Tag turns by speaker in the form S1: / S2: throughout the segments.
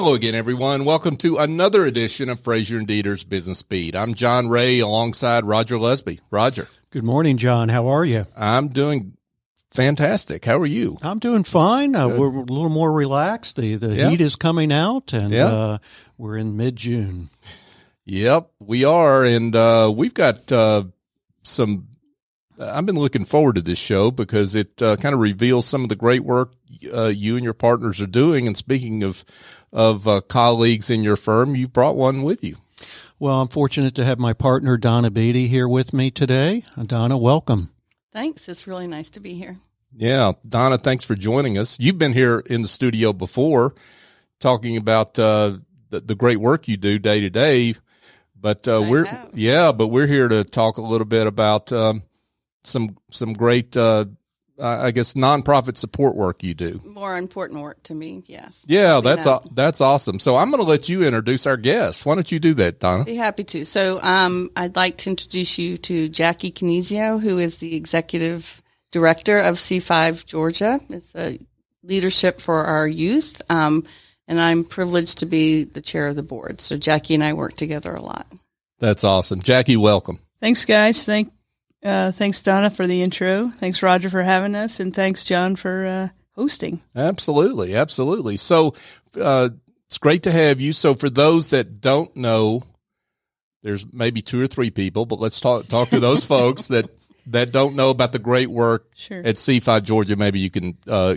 S1: Hello again, everyone. Welcome to another edition of Frazier Deeter's Business Beat. I'm John Ray alongside Roger Lusby. Roger.
S2: Good morning, John. How are you?
S1: I'm doing fantastic. How are you?
S2: I'm doing fine. We're a little more relaxed. The heat is coming out, and we're in mid-June. Yep,
S1: we are, and we've got some. I've been looking forward to this show because it kind of reveals some of the great work you and your partners are doing. And speaking of colleagues in your firm, you brought one with you.
S2: Well, I'm fortunate to have my partner, Donna Beatty, here with me today. Donna, welcome.
S3: Thanks. It's really nice to be here.
S1: Yeah. Donna, thanks for joining us. You've been here in the studio before talking about the great work you do day to day. But we're here to talk a little bit about some great, I guess, nonprofit support work you do.
S3: More important work to me, yes.
S1: Yeah, that's awesome. So I'm going to let you introduce our guest. Why don't you do that, Donna?
S3: Be happy to. So I'd like to introduce you to Jackie Cannizzo, who is the Executive Director of C5 Georgia. It's a leadership for our youth, and I'm privileged to be the chair of the board. So Jackie and I work together a lot.
S1: That's awesome. Jackie, welcome.
S4: Thanks, guys. Thanks, Donna, for the intro. Thanks, Roger, for having us. And thanks, John, for hosting.
S1: Absolutely. Absolutely. So it's great to have you. So for those that don't know, there's maybe 2 or 3 people, but let's talk to those folks that don't know about the great work at C5 Georgia. Maybe you can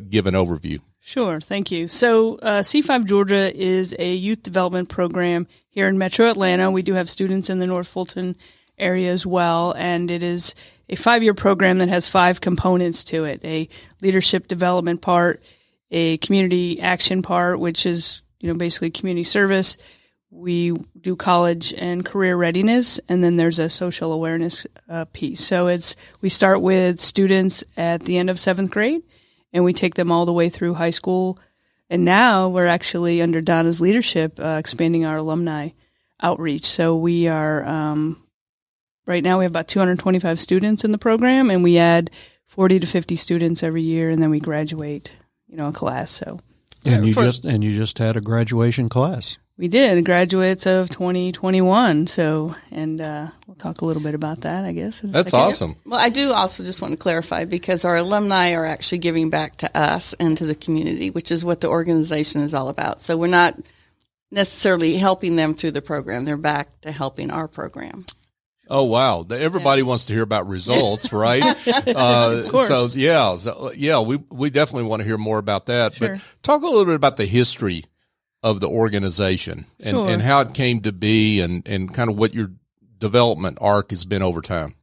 S1: give an overview.
S4: Sure. Thank you. So C5 Georgia is a youth development program here in Metro Atlanta. We do have students in the North Fulton area as well, and it is a 5-year program that has 5 components to it: a leadership development part, a community action part, which is basically community service. We do college and career readiness, and then there's a social awareness piece. So we start with students at the end of 7th grade, and we take them all the way through high school. And now we're actually, under Donna's leadership, expanding our alumni outreach. So we are right now we have about 225 students in the program, and we add 40 to 50 students every year, and then we graduate, a class. So,
S2: and you just had a graduation class.
S4: We did, graduates of 2021. So, and we'll talk a little bit about that, I guess.
S1: That's awesome.
S3: Well, I do also just want to clarify, because our alumni are actually giving back to us and to the community, which is what the organization is all about. So we're not necessarily helping them through the program. They're back to helping our program.
S1: Oh, wow. Everybody wants to hear about results, right?
S4: Of course.
S1: We definitely want to hear more about that.
S4: Sure.
S1: But talk a little bit about the history of the organization and how it came to be and kind of what your development arc has been over time.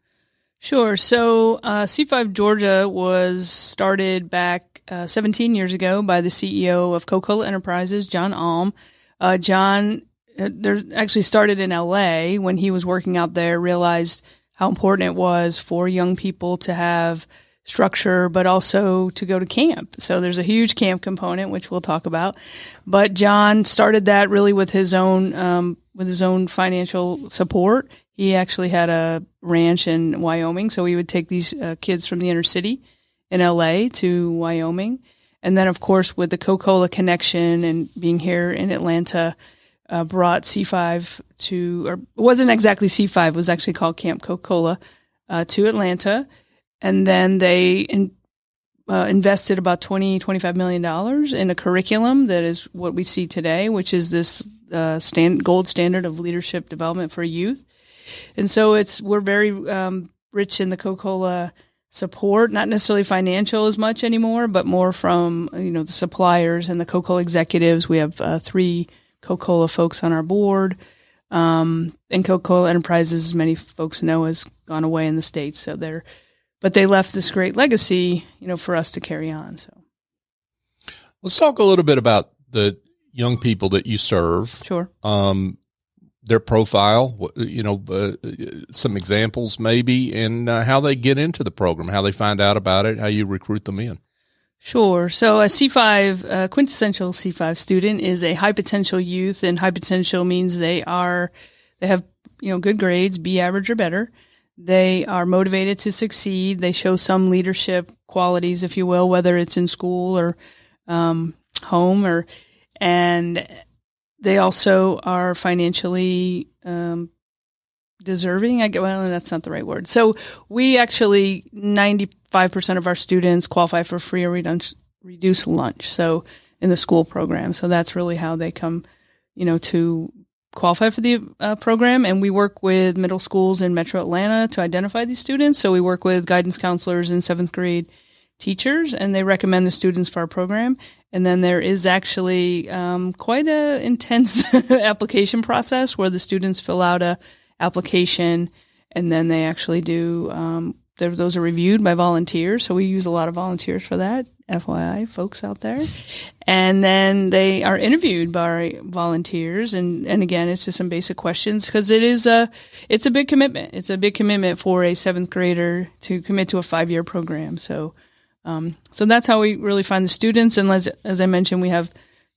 S4: Sure. So C5 Georgia was started back 17 years ago by the CEO of Coca-Cola Enterprises, John Alm. John actually started in L.A. when he was working out there, realized how important it was for young people to have structure, but also to go to camp. So there's a huge camp component, which we'll talk about. But John started that really with his own financial support. He actually had a ranch in Wyoming, so he would take these kids from the inner city in L.A. to Wyoming. And then, of course, with the Coca-Cola connection and being here in Atlanta, brought C5 or it wasn't exactly C5, it was actually called Camp Coca-Cola, to Atlanta. And then they invested about $25 million in a curriculum that is what we see today, which is this gold standard of leadership development for youth. And so we're very rich in the Coca-Cola support, not necessarily financial as much anymore, but more from the suppliers and the Coca-Cola executives. We have 3 Coca-Cola folks on our board, and Coca-Cola Enterprises, as many folks know, has gone away in the States. But they left this great legacy, for us to carry on. So
S1: let's talk a little bit about the young people that you serve.
S4: Sure.
S1: Their profile, some examples maybe, and how they get into the program, how they find out about it, how you recruit them in.
S4: Sure. So a C5, quintessential C5 student is a high potential youth, and high potential means they have, good grades, B average or better. They are motivated to succeed. They show some leadership qualities, if you will, whether it's in school or home, and they also are financially deserving. Well, that's not the right word. So we actually 95% of our students qualify for free or reduced lunch. So in the school program. So that's really how they come, to qualify for the program. And we work with middle schools in Metro Atlanta to identify these students. So we work with guidance counselors and 7th grade teachers, and they recommend the students for our program. And then there is actually quite a intense application process where the students fill out a application, and then they actually do those are reviewed by volunteers. So we use a lot of volunteers for that, FYI, folks out there. And then they are interviewed by volunteers. And again, it's just some basic questions because it's a big commitment. It's a big commitment for a 7th grader to commit to a 5-year program. So that's how we really find the students. And as I mentioned, we have,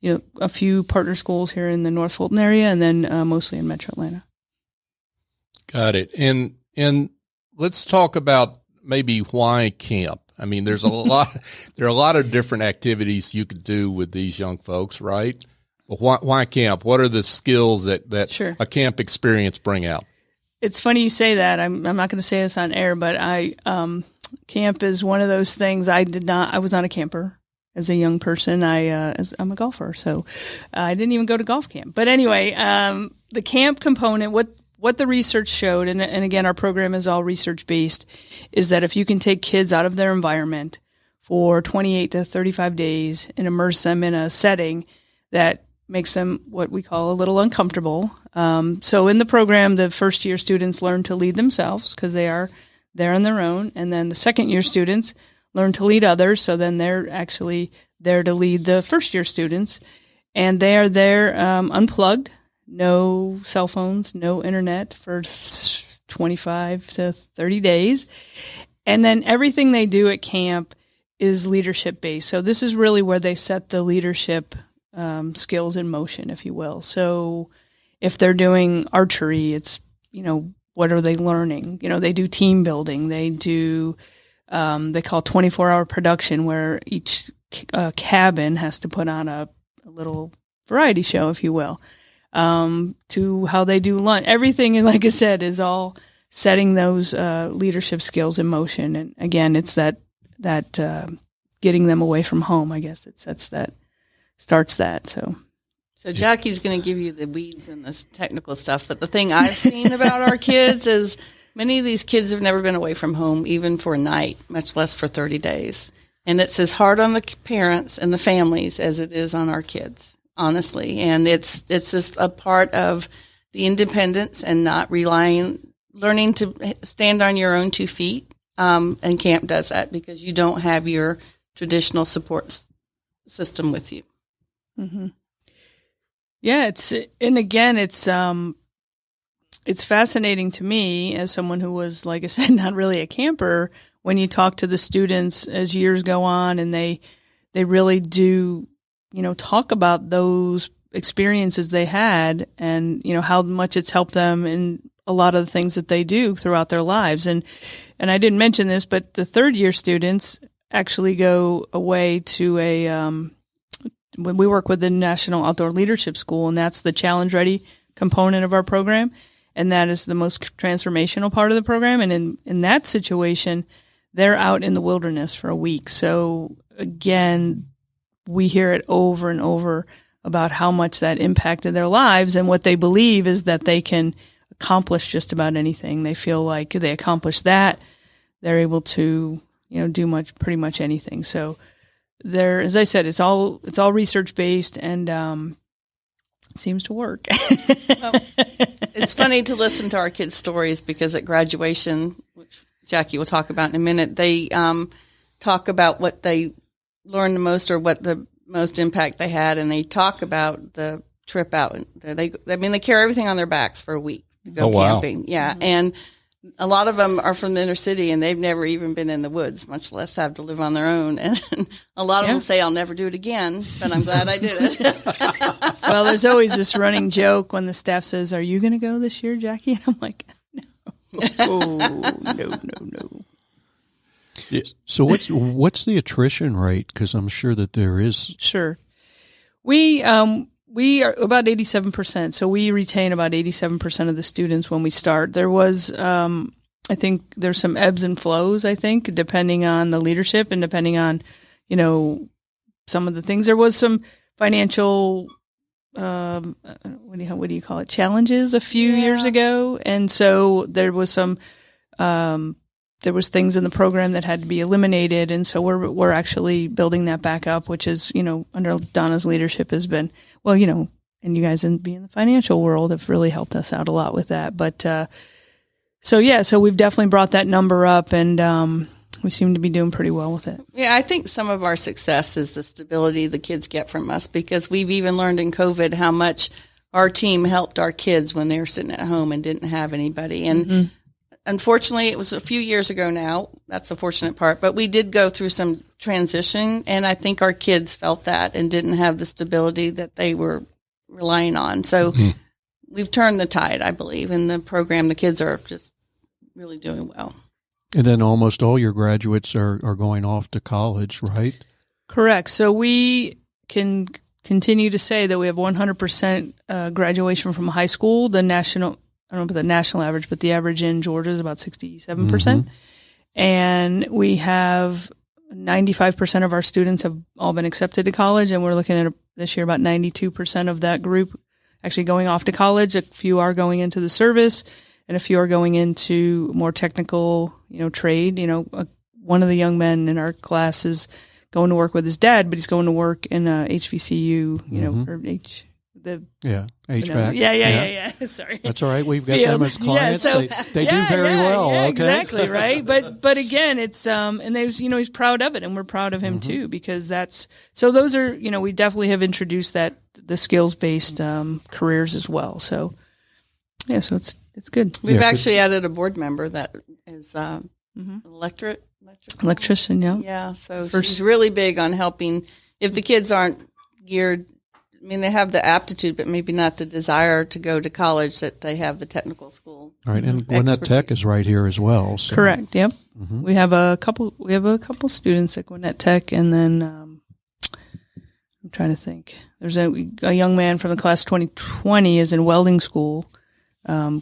S4: a few partner schools here in the North Fulton area, and then mostly in Metro Atlanta.
S1: Got it. And let's talk about maybe why camp. I mean, there are a lot of different activities you could do with these young folks, right? But why camp? What are the skills that
S4: Sure.
S1: a camp experience bring out?
S4: It's funny you say that. I'm not going to say this on air, but camp is one of those things I was not a camper as a young person. I'm a golfer, so I didn't even go to golf camp. But anyway, the camp component, what the research showed, and again, our program is all research-based, is that if you can take kids out of their environment for 28 to 35 days and immerse them in a setting that makes them what we call a little uncomfortable. So in the program, the first-year students learn to lead themselves because they are there on their own, and then the second-year students learn to lead others, so then they're actually there to lead the first-year students, and they are there unplugged. No cell phones, no internet for 25 to 30 days. And then everything they do at camp is leadership based. So this is really where they set the leadership skills in motion, if you will. So if they're doing archery, it's, what are they learning? They do team building. They do, they call 24-hour production, where each cabin has to put on a little variety show, if you will. To how they do lunch. Everything, like I said, is all setting those leadership skills in motion. And again, it's that getting them away from home. I guess it starts that. So
S3: Jackie's going to give you the weeds and the technical stuff. But the thing I've seen about our kids is many of these kids have never been away from home, even for a night, much less for 30 days. And it's as hard on the parents and the families as it is on our kids. Honestly, and it's just a part of the independence and not learning to stand on your own 2 feet. And camp does that because you don't have your traditional support system with you.
S4: Mm-hmm. Yeah, it's fascinating to me as someone who was, like I said, not really a camper. When you talk to the students as years go on, and they really do. Talk about those experiences they had and, how much it's helped them in a lot of the things that they do throughout their lives. And I didn't mention this, but the 3rd-year students actually go away to when we work with the National Outdoor Leadership School, and that's the Challenge Ready component of our program. And that is the most transformational part of the program. And in that situation, they're out in the wilderness for a week. So again, we hear it over and over about how much that impacted their lives, and what they believe is that they can accomplish just about anything. They feel like they accomplish that, they're able to, do pretty much anything. So there, as I said, it's all research based, and it seems to work.
S3: Well, it's funny to listen to our kids' stories because at graduation, which Jackie will talk about in a minute, they talk about what they learn the most or what the most impact they had, and they talk about the trip out. They carry everything on their backs for a week to go camping. Wow. Yeah, mm-hmm. And a lot of them are from the inner city, and they've never even been in the woods, much less have to live on their own. And a lot of them say, "I'll never do it again," but I'm glad I did it.
S4: Well, there's always this running joke when the staff says, "Are you going to go this year, Jackie?" And I'm like, "No."
S2: Yeah. So what's the attrition rate? Because I'm sure that there is.
S4: Sure. We we are about 87%. So we retain about 87% of the students when we start. There was, I think there's some ebbs and flows, I think, depending on the leadership and depending on, some of the things. There was some financial, what do you call it? Challenges a few years ago. And so there was some, there was things in the program that had to be eliminated. And so we're actually building that back up, which is, under Donna's leadership has been, and you guys being in the financial world have really helped us out a lot with that. But, so we've definitely brought that number up and, we seem to be doing pretty well with it.
S3: Yeah, I think some of our success is the stability the kids get from us, because we've even learned in COVID how much our team helped our kids when they were sitting at home and didn't have anybody. And unfortunately, it was a few years ago now. That's the fortunate part. But we did go through some transition, and I think our kids felt that and didn't have the stability that they were relying on. So we've turned the tide, I believe, in the program. The kids are just really doing well.
S2: And then almost all your graduates are going off to college, right?
S4: Correct. So we can continue to say that we have 100% graduation from high school. The national, I don't know about the national average, but the average in Georgia is about 67%. And we have 95% of our students have all been accepted to college. And we're looking at this year about 92% of that group actually going off to college. A few are going into the service. And a few are going into more technical, trade. One of the young men in our class is going to work with his dad, but he's going to work in HVCU, or
S2: HVAC.
S4: Yeah. Sorry.
S2: That's all right. We've got them as clients. Yeah, they do very well.
S4: Yeah,
S2: okay.
S4: Exactly. Right. But again, it's, and there's, he's proud of it, and we're proud of him too, because those are, we definitely have introduced the skills-based, careers as well. So, yeah, so it's good.
S3: We've actually added a board member that is
S4: electrician. Yeah.
S3: Yeah. So she's really big on helping. If the kids aren't geared, I mean, they have the aptitude, but maybe not the desire to go to college, that they have the technical school.
S2: All right, and Gwinnett Tech is right here as well. So.
S4: Correct. Yep. We have a couple students at Gwinnett Tech, and then I'm trying to think. There's a young man from the class 2020 is in welding school.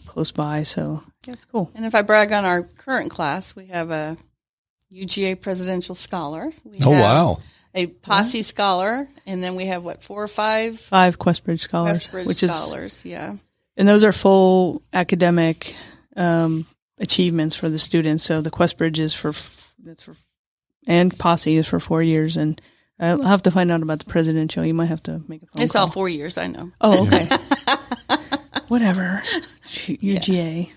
S4: Close by, so that's cool.
S3: And if I brag on our current class, we have a UGA presidential scholar.
S1: Wow.
S3: A Posse scholar, and then we have 4 or 5?
S4: 5 Questbridge scholars.
S3: Scholars, yeah.
S4: And those are full academic achievements for the students. So the Questbridge is and Posse is for 4 years, and I'll have to find out about the presidential. You might have to make a phone call.
S3: It's all 4 years, I know.
S4: Oh, okay. Whatever. UGA.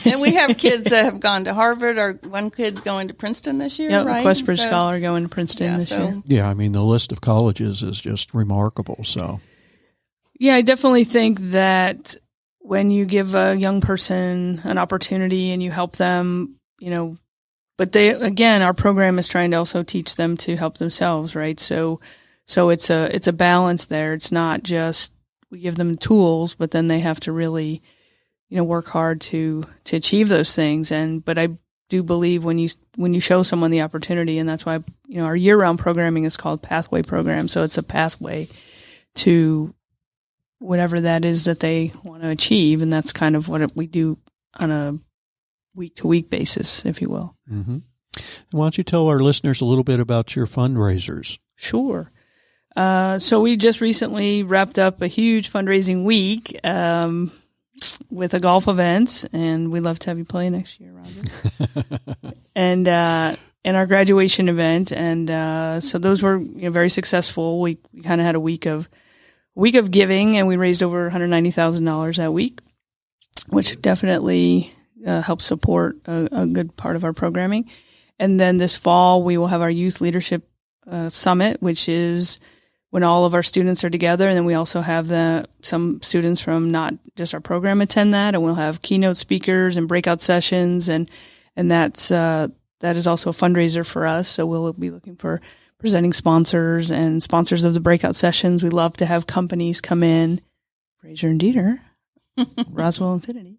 S3: And we have kids that have gone to Harvard, or one kid going to Princeton this year, right?
S4: Questbridge scholar going to Princeton this year.
S2: Yeah, I mean, the list of colleges is just remarkable. So,
S4: yeah, I definitely think that when you give a young person an opportunity and you help them, but our program is trying to also teach them to help themselves, right? So it's a balance there. It's not just we give them tools, but then they have to really, work hard to achieve those things. But I do believe when you show someone the opportunity, and that's why, our year-round programming is called Pathway Program. So it's a pathway to whatever that is that they want to achieve. And that's kind of what we do on a week-to-week basis, if you will.
S2: Mm-hmm. Why don't you tell our listeners a little bit about your fundraisers?
S4: Sure. So we just recently wrapped up a huge fundraising week with a golf event, and we'd love to have you play next year, Roger. and our graduation event, and so those were very successful. We kind of had a week of giving, and we raised over $190,000 that week, which definitely helps support a good part of our programming. And then this fall, we will have our Youth Leadership Summit, which is when all of our students are together. And then we also have some students from not just our program attend that, and we'll have keynote speakers and breakout sessions. And that is also a fundraiser for us. So we'll be looking for presenting sponsors and sponsors of the breakout sessions. We love to have companies come in, Frazier and Deeter, Roswell Infinity,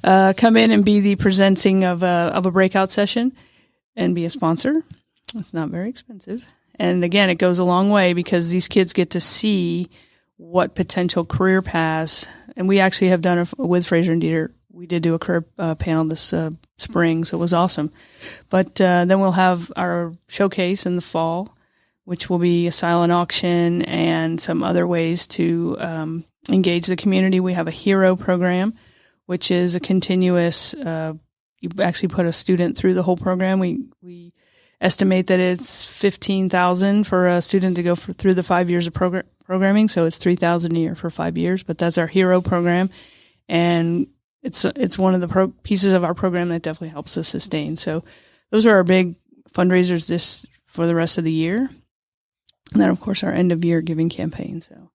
S4: come in and be the presenting of a breakout session and be a sponsor. It's not very expensive. And again, it goes a long way because these kids get to see what potential career paths, and we actually have done it with Frazier and Deeter. We did do a career panel this spring, so it was awesome. But then we'll have our showcase in the fall, which will be a silent auction and some other ways to engage the community. We have a hero program, which is a continuous, you actually put a student through the whole program. We estimate that it's $15,000 for a student to go through the 5 years of programming. So it's $3,000 a year for 5 years, but that's our hero program. And it's one of the pieces of our program that definitely helps us sustain. So those are our big fundraisers for the rest of the year. And then, of course, our end of year giving campaign. So,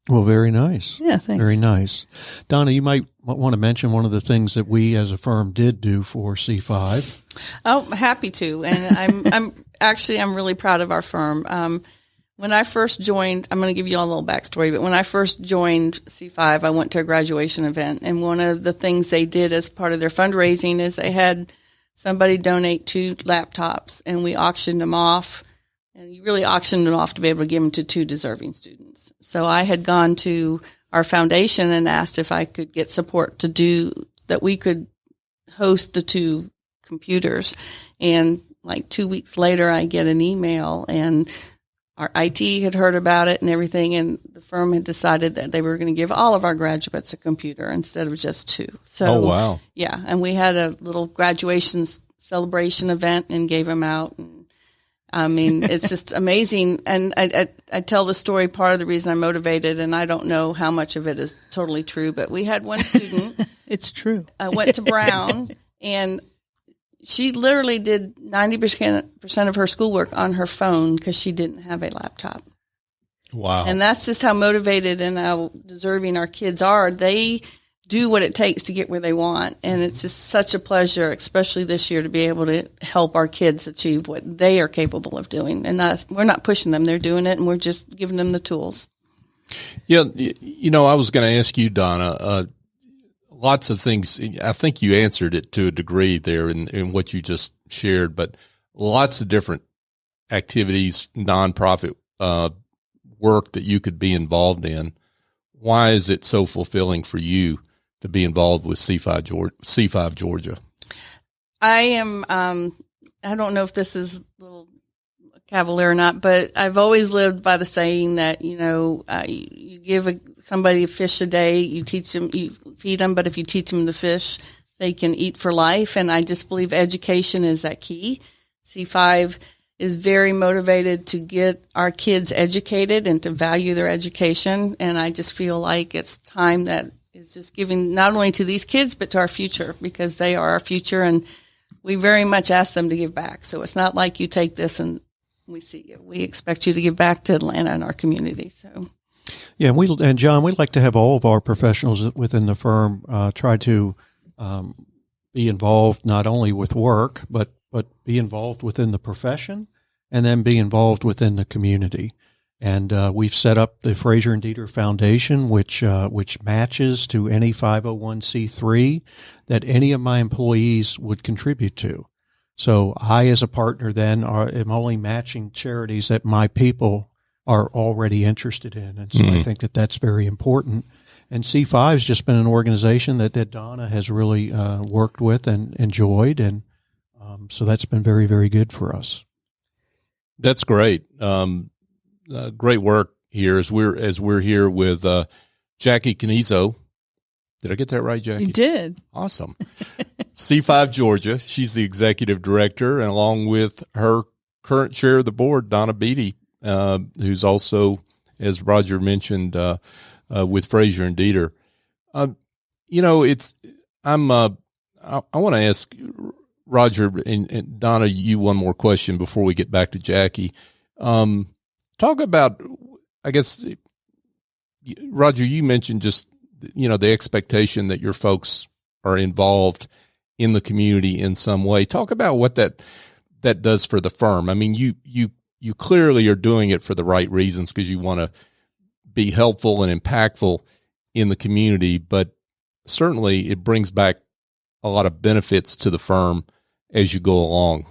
S2: well, very nice.
S4: Yeah, thanks.
S2: Very nice. Donna, you might want to mention one of the things that we as a firm did do for C5.
S3: Oh, happy to. And I'm really proud of our firm. When I first joined, I'm going to give you all a little backstory, but when I first joined C5, I went to a graduation event, and one of the things they did as part of their fundraising is they had somebody donate 2 laptops, and we auctioned them off, and you really auctioned them off to be able to give them to 2 deserving students. So I had gone to our foundation and asked if I could get support to do that. We could host the 2 computers, and like 2 weeks later, I get an email, and our IT had heard about it and everything, and the firm had decided that they were going to give all of our graduates a computer instead of just 2. So,
S1: oh, wow.
S3: Yeah, and we had a little graduation celebration event and gave them out. And I mean, it's just amazing. And I tell the story, part of the reason I'm motivated, and I don't know how much of it is totally true, but we had one student.
S4: It's true.
S3: Went to Brown, and she literally did 90% of her schoolwork on her phone because she didn't have a laptop.
S1: Wow.
S3: And that's just how motivated and how deserving our kids are. They do what it takes to get where they want. And it's just such a pleasure, especially this year, to be able to help our kids achieve what they are capable of doing. And we're not pushing them. They're doing it, and we're just giving them the tools.
S1: Yeah. I was going to ask you, Donna, lots of things. I think you answered it to a degree there in what you just shared, but lots of different activities, nonprofit work that you could be involved in. Why is it so fulfilling for you to be involved with C5 Georgia?
S3: I am, I don't know if this is a little cavalier or not, but I've always lived by the saying that, you give somebody a fish a day, you teach them, you feed them, but if you teach them to fish, they can eat for life. And I just believe education is that key. C5 is very motivated to get our kids educated and to value their education. And I just feel like it's time that is just giving not only to these kids, but to our future, because they are our future. And we very much ask them to give back. So it's not like you take this and we see you. We expect you to give back to Atlanta and our community. So,
S2: yeah, and John, we'd like to have all of our professionals within the firm try to be involved not only with work, but be involved within the profession, and then be involved within the community. And we've set up the Frazier and Deeter Foundation, which matches to any 501c3 that any of my employees would contribute to. So I, as a partner, then am only matching charities that my people are already interested in. And so I think that that's very important. And C5 has just been an organization that Donna has really worked with and enjoyed. And so that's been very, very good for us.
S1: That's great. Great work here as we're here with Jackie Cannizzo. Did I get that right, Jackie?
S4: You did.
S1: Awesome. C5 Georgia. She's the executive director, and along with her current chair of the board, Donna Beatty, who's also, as Roger mentioned, with Frazier and Deeter. I want to ask Roger and Donna, you one more question before we get back to Jackie. Talk about, I guess, Roger, you mentioned just, the expectation that your folks are involved in the community in some way. Talk about what that does for the firm. I mean, you clearly are doing it for the right reasons because you want to be helpful and impactful in the community, but certainly it brings back a lot of benefits to the firm as you go along.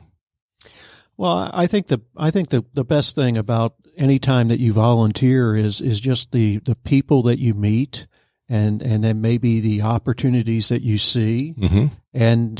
S2: Well, I think the best thing about any time that you volunteer is just the people that you meet, and then maybe the opportunities that you see,
S1: mm-hmm.
S2: and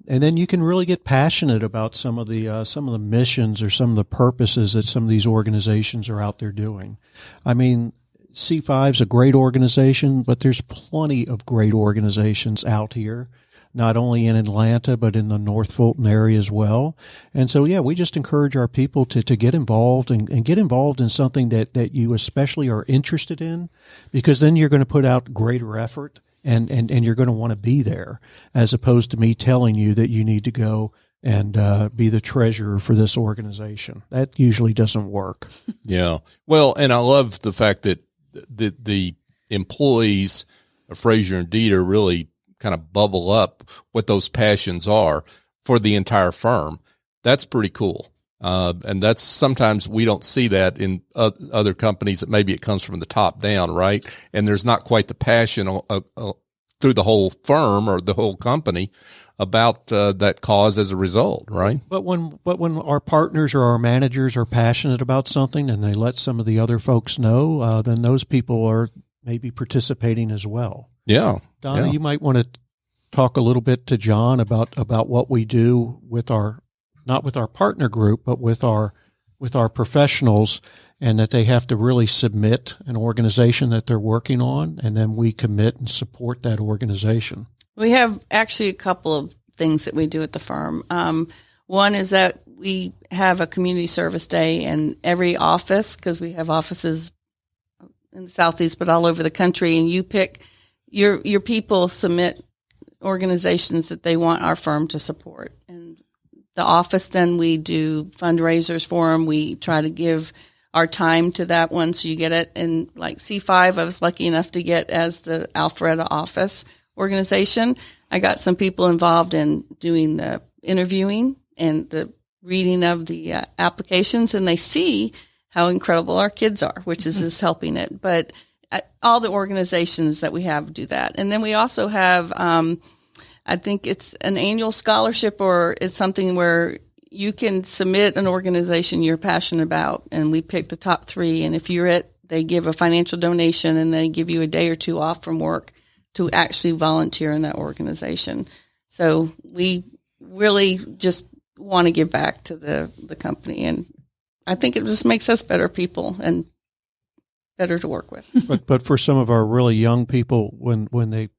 S2: then you can really get passionate about some of the missions or some of the purposes that some of these organizations are out there doing. I mean, C5 is a great organization, but there's plenty of great organizations out here, not only in Atlanta, but in the North Fulton area as well. And so, yeah, we just encourage our people to get involved and get involved in something that you especially are interested in, because then you're going to put out greater effort and you're going to want to be there, as opposed to me telling you that you need to go and be the treasurer for this organization. That usually doesn't work.
S1: Yeah. Well, and I love the fact that the employees of Frazier and Deeter really kind of bubble up what those passions are for the entire firm. That's pretty cool. And that's sometimes we don't see that in other companies that maybe it comes from the top down, right? And there's not quite the passion through the whole firm or the whole company about that cause as a result, right?
S2: But when our partners or our managers are passionate about something and they let some of the other folks know, then those people are maybe participating as well.
S1: Yeah.
S2: Donna, you might want to talk a little bit to John about what we do with not with our partner group, but with our professionals, and that they have to really submit an organization that they're working on, and then we commit and support that organization.
S3: We have actually a couple of things that we do at the firm. One is that we have a community service day in every office, because we have offices in the Southeast, but all over the country, and you pick your people submit organizations that they want our firm to support. And the office, then we do fundraisers for them. We try to give our time to that one, so you get it. And like C5, I was lucky enough to get as the Alpharetta office organization. I got some people involved in doing the interviewing and the reading of the applications, and they see how incredible our kids are, which is just helping it. But all the organizations that we have do that. And then we also have, I think it's an annual scholarship, or it's something where you can submit an organization you're passionate about, and we pick the top 3. And if they give a financial donation, and they give you a day or 2 off from work to actually volunteer in that organization. So we really just want to give back to the company. And I think it just makes us better people and better to work with.
S2: But for some of our really young people, when they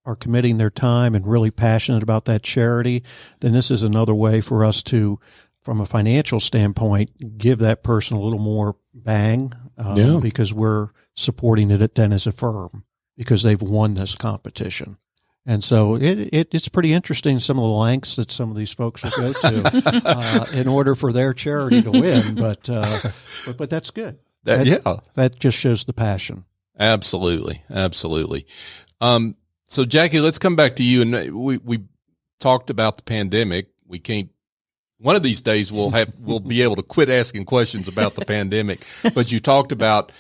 S2: are committing their time and really passionate about that charity, then this is another way for us to, from a financial standpoint, give that person a little more bang, because we're supporting it then as a firm, because they've won this competition. And so it's pretty interesting, some of the lengths that some of these folks will go to in order for their charity to win. But that's good. That just shows the passion.
S1: Absolutely. Absolutely. So Jackie, let's come back to you. And we talked about the pandemic. We can't, one of these days we'll be able to quit asking questions about the pandemic, but you talked about,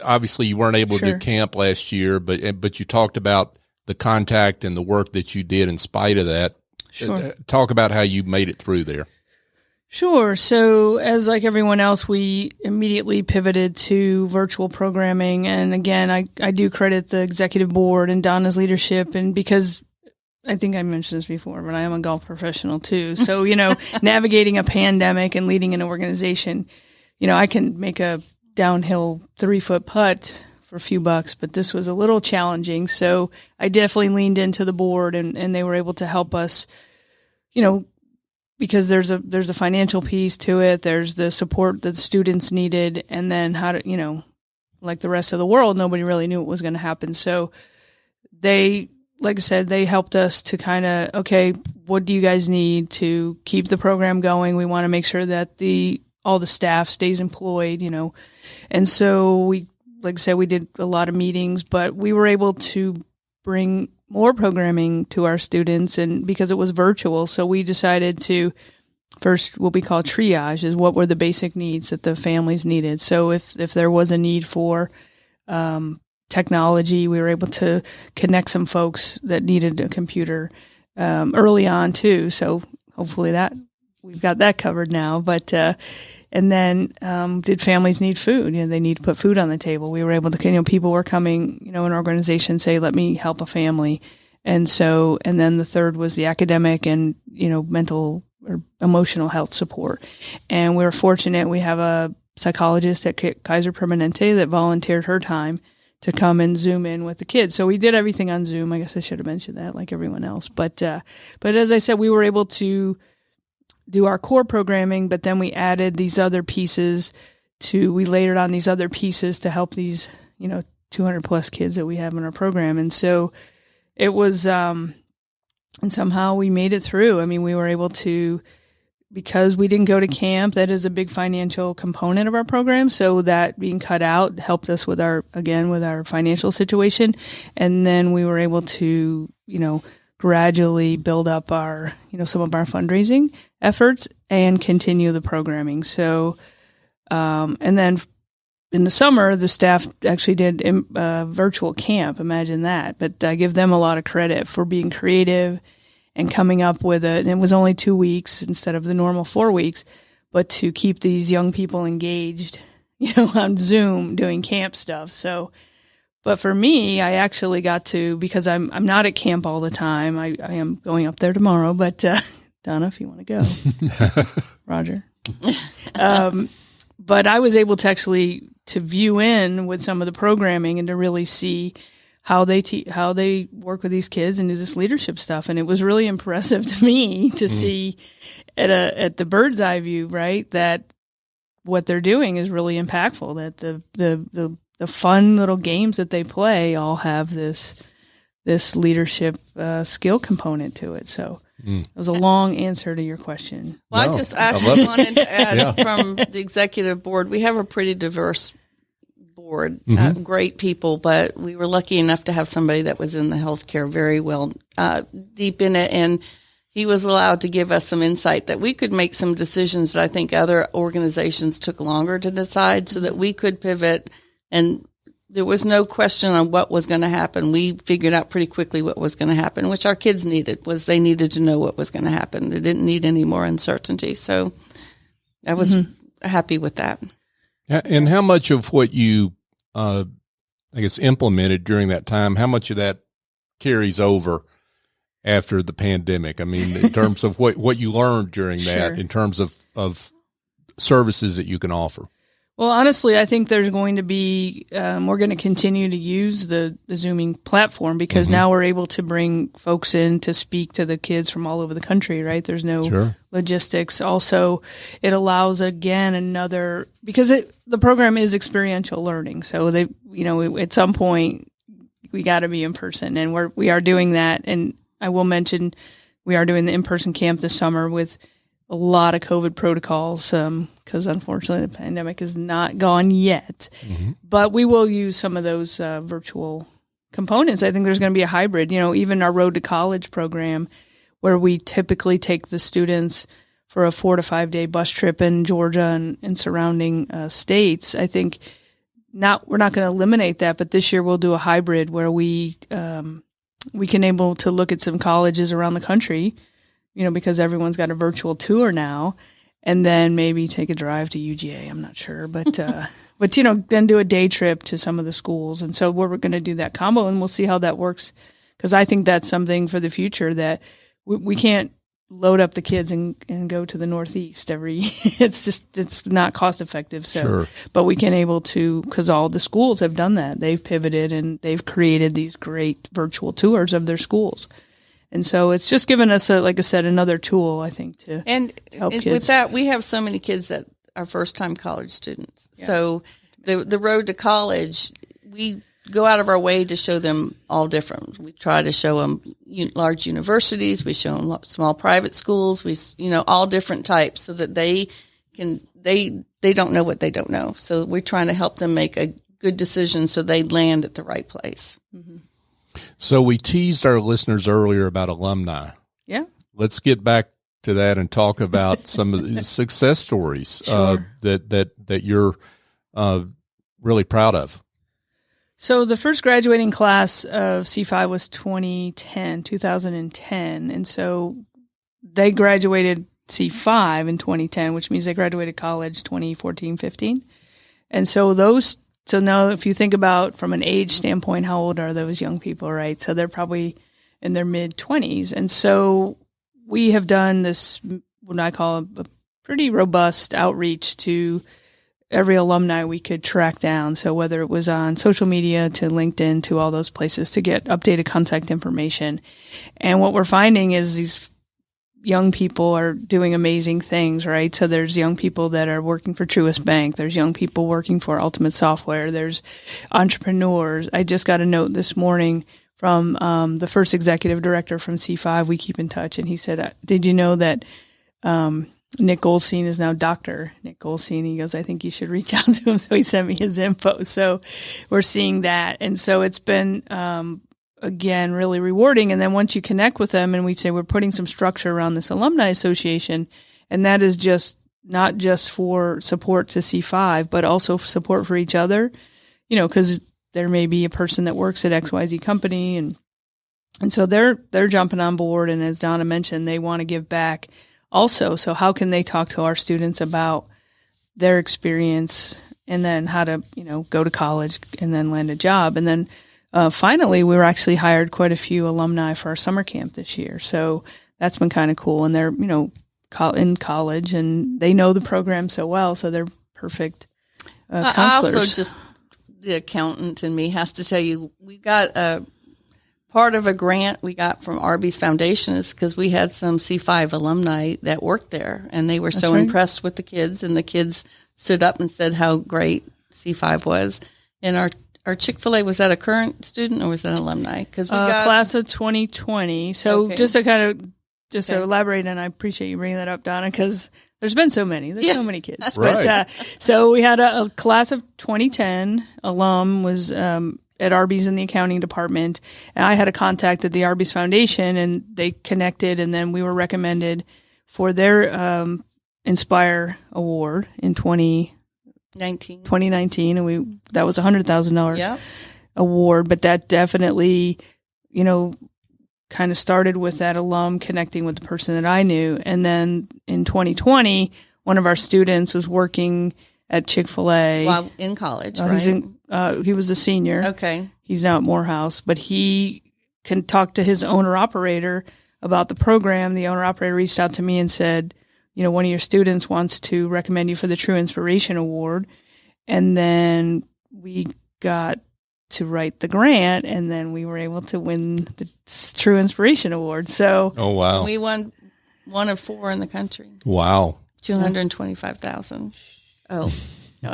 S1: obviously you weren't able to do camp last year, but you talked about the contact and the work that you did in spite of that. Sure. Talk about how you made it through there.
S4: Sure. So as like everyone else, we immediately pivoted to virtual programming. And again, I do credit the executive board and Donna's leadership. And because I think I mentioned this before, but I am a golf professional too. So, navigating a pandemic and leading an organization, I can make a downhill 3-foot putt for a few bucks, but this was a little challenging. So I definitely leaned into the board and they were able to help us, because there's a financial piece to it. There's the support that students needed. And then how to, like the rest of the world, nobody really knew what was going to happen. So they, like I said, they helped us to kind of, okay, what do you guys need to keep the program going? We want to make sure that all the staff stays employed, And so we, like I said, we did a lot of meetings, but we were able to bring more programming to our students, and because it was virtual, so we decided to first, what we call triage, is what were the basic needs that the families needed. So if there was a need for technology, we were able to connect some folks that needed a computer early on too. So hopefully that we've got that covered now. But and then did families need food? They need to put food on the table. We were able to, people were coming, an organization say, let me help a family. And so, and then the third was the academic and, mental or emotional health support. And we were fortunate. We have a psychologist at Kaiser Permanente that volunteered her time to come and Zoom in with the kids. So we did everything on Zoom. I guess I should have mentioned that like everyone else. But as I said, we were able to do our core programming, but then we added these other pieces we layered on these other pieces to help these, 200 plus kids that we have in our program. And so it was, and somehow we made it through. I mean, we were able to, because we didn't go to camp, that is a big financial component of our program. So that being cut out helped us with our financial situation. And then we were able to, gradually build up our, some of our fundraising efforts and continue the programming. So, and then in the summer, the staff actually did a virtual camp. Imagine that. But I give them a lot of credit for being creative and coming up with it. And it was only 2 weeks instead of the normal 4 weeks, but to keep these young people engaged, on Zoom doing camp stuff. So, but for me, I actually got to, because I'm not at camp all the time. I am going up there tomorrow, but Donna, if you want to go, Roger. But I was able to actually to view in with some of the programming and to really see how they work with these kids and do this leadership stuff. And it was really impressive to me to see at the bird's eye view, right, that what they're doing is really impactful, that the fun little games that they play all have this leadership skill component to it. So it was a long answer to your question.
S3: Well, I just actually wanted to add from the executive board, we have a pretty diverse board, great people, but we were lucky enough to have somebody that was in the healthcare very well deep in it. And he was allowed to give us some insight that we could make some decisions that I think other organizations took longer to decide, so that we could pivot. And there was no question on what was going to happen. We figured out pretty quickly what was going to happen, which our kids needed, was they needed to know what was going to happen. They didn't need any more uncertainty. So I was happy with that.
S1: And how much of what you, implemented during that time, how much of that carries over after the pandemic? I mean, in terms of what you learned during that, in terms of services that you can offer?
S4: Well, honestly, I think there's going to be, we're going to continue to use the Zooming platform, because now we're able to bring folks in to speak to the kids from all over the country, right? There's no logistics. Also, it allows, again, because the program is experiential learning. So they, at some point we got to be in person, and we are doing that. And I will mention we are doing the in-person camp this summer with a lot of COVID protocols, because unfortunately the pandemic is not gone yet. But we will use some of those virtual components. I think there's going to be a hybrid. Even our Road to College program, where we typically take the students for a 4 to 5 day bus trip in Georgia and surrounding states. I think we're not going to eliminate that, but this year we'll do a hybrid where we can able to look at some colleges around the country, because everyone's got a virtual tour now, and then maybe take a drive to UGA. I'm not sure, but then do a day trip to some of the schools. And so we're going to do that combo, and we'll see how that works. Because I think that's something for the future, that we can't load up the kids and go to the Northeast it's not cost effective. So, but we can able to, because all the schools have done that. They've pivoted and they've created these great virtual tours of their schools. And so it's just given us, like I said, another tool, I think, to help kids.
S3: With that, we have so many kids that are first-time college students. Yeah. So the road to college, we go out of our way to show them all different. We try to show them large universities. We show them small private schools. We, all different types, so that they don't know what they don't know. So we're trying to help them make a good decision so they land at the right place.
S1: So we teased our listeners earlier about alumni.
S4: Yeah.
S1: Let's get back to that and talk about some of the success stories that you're really proud of.
S4: So the first graduating class of C5 was 2010. And so they graduated C5 in 2010, which means they graduated college 2014, 15. And so now if you think about from an age standpoint, how old are those young people, right? So they're probably in their mid-20s. And so we have done this, what I call a pretty robust outreach to every alumni we could track down. So whether it was on social media to LinkedIn to all those places to get updated contact information. And what we're finding is these young people are doing amazing things, right? So there's young people that are working for Truist Bank. There's young people working for Ultimate Software. There's entrepreneurs. I just got a note this morning from the first executive director from C5. We keep in touch. And he said, did you know that Nick Goldstein is now Dr. Nick Goldstein? He goes, I think you should reach out to him. So he sent me his info. So we're seeing that. And so it's been again, really rewarding. And then once you connect with them and we say we're putting some structure around this alumni association, and that is just not just for support to C5, but also support for each other, because there may be a person that works at XYZ company. And so they're jumping on board. And as Donna mentioned, they want to give back also. So how can they talk to our students about their experience and then how to, go to college and then land a job? And then finally, we were actually hired quite a few alumni for our summer camp this year. So that's been kind of cool. And they're, in college and they know the program so well. So they're perfect counselors.
S3: I also just, the accountant in me has to tell you, we got a part of a grant we got from Arby's Foundation is because we had some C5 alumni that worked there. And they were so impressed with the kids. And the kids stood up and said how great C5 was. And our Chick-fil-A, was that a current student or was that an alumni? Because we got
S4: class of 2020. So just to kind of to elaborate, and I appreciate you bringing that up, Donna, because there's been so many. There's so many kids.
S1: Right.
S4: But so we had a class of 2010 alum was at Arby's in the accounting department, and I had a contact at the Arby's Foundation, and they connected, and then we were recommended for their Inspire Award in 2019, and that was $100,000 award. But that definitely, kind of started with that alum connecting with the person that I knew. And then in 2020, one of our students was working at Chick-fil-A
S3: while in college. Right?
S4: He was a senior.
S3: Okay,
S4: he's now at Morehouse, but he can talk to his owner operator about the program. The owner operator reached out to me and said, one of your students wants to recommend you for the True Inspiration Award. And then we got to write the grant, and then we were able to win the True Inspiration Award. So,
S1: oh wow,
S3: we won one of 4 in the country.
S1: Wow,
S3: $225,000. Oh, no.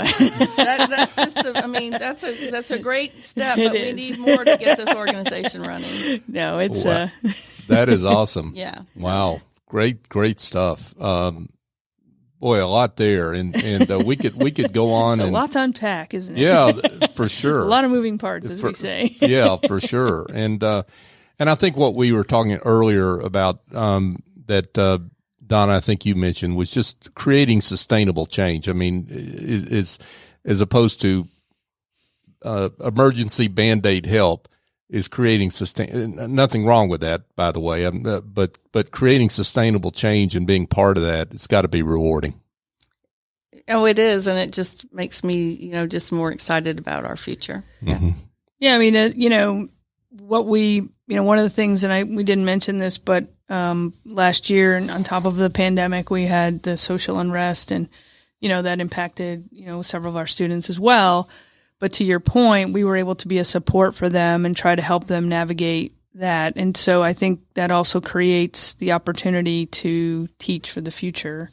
S3: that's just. That's a great step, but we need more to get this organization running.
S4: No, it's
S1: that is awesome.
S3: Yeah.
S1: Wow. Great stuff. Boy, a lot there, and we could go on.
S4: It's
S1: and
S4: a lot to unpack, isn't it?
S1: Yeah, for sure.
S4: A lot of moving parts, as we say.
S1: Yeah, for sure. And I think what we were talking earlier about that Donna, I think you mentioned, was just creating sustainable change. I mean, is as opposed to emergency Band-Aid help. Is creating nothing wrong with that, by the way. But creating sustainable change and being part of that, it's got to be rewarding.
S3: Oh, it is, and it just makes me, just more excited about our future.
S1: Mm-hmm.
S4: Yeah, I mean, what we, one of the things, and we didn't mention this, but last year, and on top of the pandemic, we had the social unrest, and that impacted several of our students as well. But to your point, we were able to be a support for them and try to help them navigate that. And so I think that also creates the opportunity to teach for the future.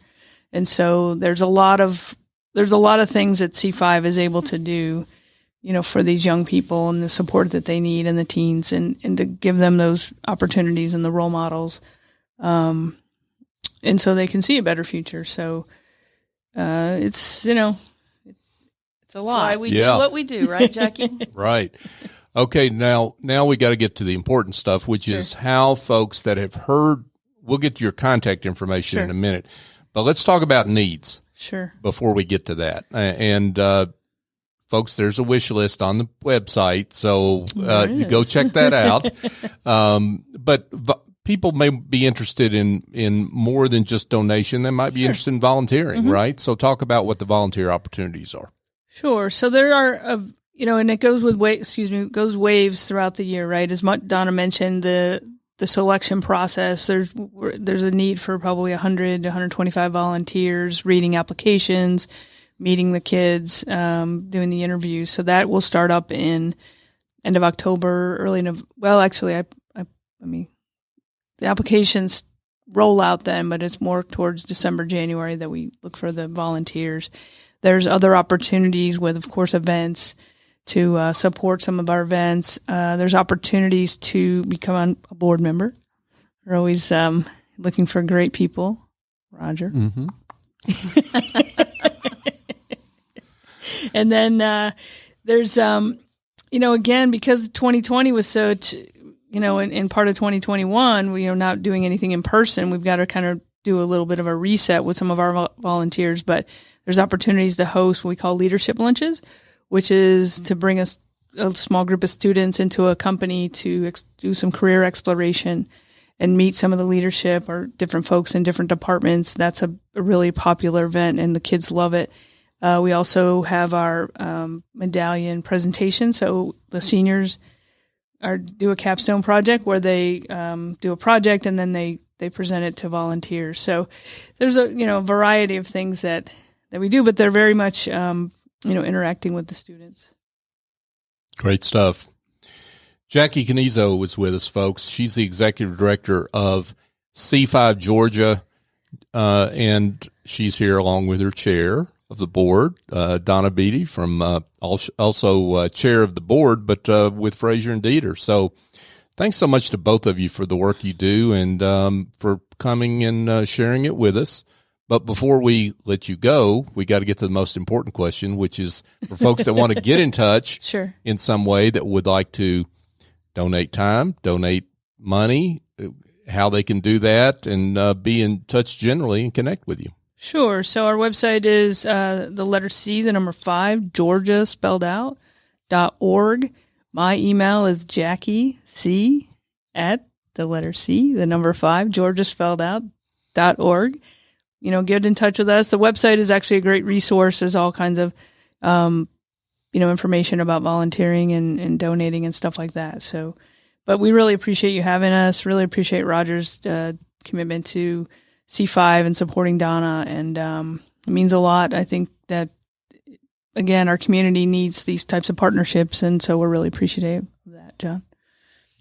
S4: And so there's a lot of things that C5 is able to do, for these young people and the support that they need and the teens and to give them those opportunities and the role models. And so they can see a better future. So it's, it's a lot.
S3: That's why we do what we do, right, Jackie?
S1: Right. Okay, now we got to get to the important stuff, which is how folks that have heard, we'll get to your contact information in a minute, but let's talk about needs before we get to that. And folks, there's a wish list on the website, so you go check that out. But people may be interested in more than just donation. They might be interested in volunteering, right? So talk about what the volunteer opportunities are.
S4: Sure. So there are, and it goes with waves throughout the year, right? As Donna mentioned, the selection process, there's a need for probably 100 to 125 volunteers reading applications, meeting the kids, doing the interviews. So that will start up in end of October, the applications roll out then, but it's more towards December, January that we look for the volunteers. There's other opportunities with, of course, events to support some of our events. There's opportunities to become a board member. We're always looking for great people. Roger.
S2: Mm-hmm.
S4: And then there's, again, because 2020 was such, in part of 2021, we are not doing anything in person. We've got to kind of do a little bit of a reset with some of our volunteers, but there's opportunities to host what we call leadership lunches, which is to bring a small group of students into a company to do some career exploration and meet some of the leadership or different folks in different departments. That's a really popular event, and the kids love it. We also have our medallion presentation. So the seniors do a capstone project where they do a project and then they present it to volunteers. So there's a variety of things that we do, but they're very much interacting with the students.
S1: Great stuff. Jackie Cannizzo was with us, folks. She's the executive director of C5 Georgia, and she's here along with her chair of the board, Donna Beatty, from also chair of the board, but with Frazier and Deeter. So thanks so much to both of you for the work you do and for coming and sharing it with us. But before we let you go, we got to get to the most important question, which is for folks that want to get in touch
S4: Sure.
S1: in some way that would like to donate time, donate money, how they can do that and be in touch generally and connect with you.
S4: Sure. So our website is the letter C, the number 5, Georgia spelled out, .org. My email is JackieC at the letter C, the number 5, Georgia spelled out, .org. Get in touch with us. The website is actually a great resource. There's all kinds of, information about volunteering and donating and stuff like that. So, but we really appreciate you having us. Really appreciate Roger's commitment to C5 and supporting Donna. And it means a lot. I think that, again, our community needs these types of partnerships. And so we're really appreciative of that, John.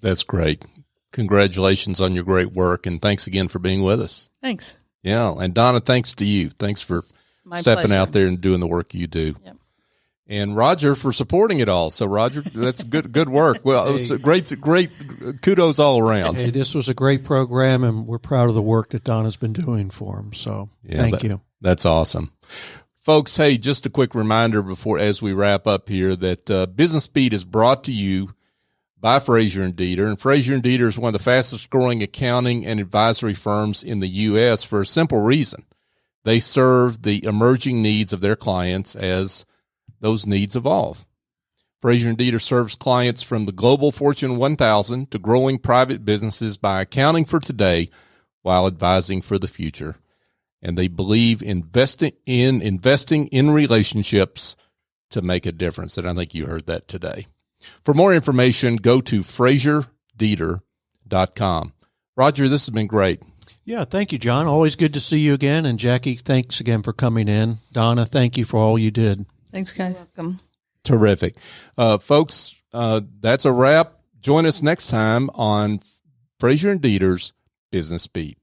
S1: That's great. Congratulations on your great work. And thanks again for being with us.
S4: Thanks.
S1: Yeah. And Donna, thanks to you. Thanks for stepping out there and doing the work you do.
S3: Yep.
S1: And Roger for supporting it all. So Roger, that's good work. Well, it was great kudos all around.
S2: Hey, this was a great program and we're proud of the work that Donna's been doing for them. So thank you.
S1: That's awesome. Folks, hey, just a quick reminder as we wrap up here that Business Beat is brought to you by Frazier and Deeter. And Frazier and Deeter is one of the fastest growing accounting and advisory firms in the U.S. for a simple reason. They serve the emerging needs of their clients as those needs evolve. Frazier and Deeter serves clients from the global Fortune 1000 to growing private businesses by accounting for today while advising for the future. And they believe investing in relationships to make a difference. And I think you heard that today. For more information, go to FrazierDeeter.com. Roger, this has been great.
S2: Yeah, thank you, John. Always good to see you again. And Jackie, thanks again for coming in. Donna, thank you for all you did.
S4: Thanks, guys.
S3: You're welcome.
S1: Terrific. Folks, that's a wrap. Join us next time on Frazier and Deeter's Business Beat.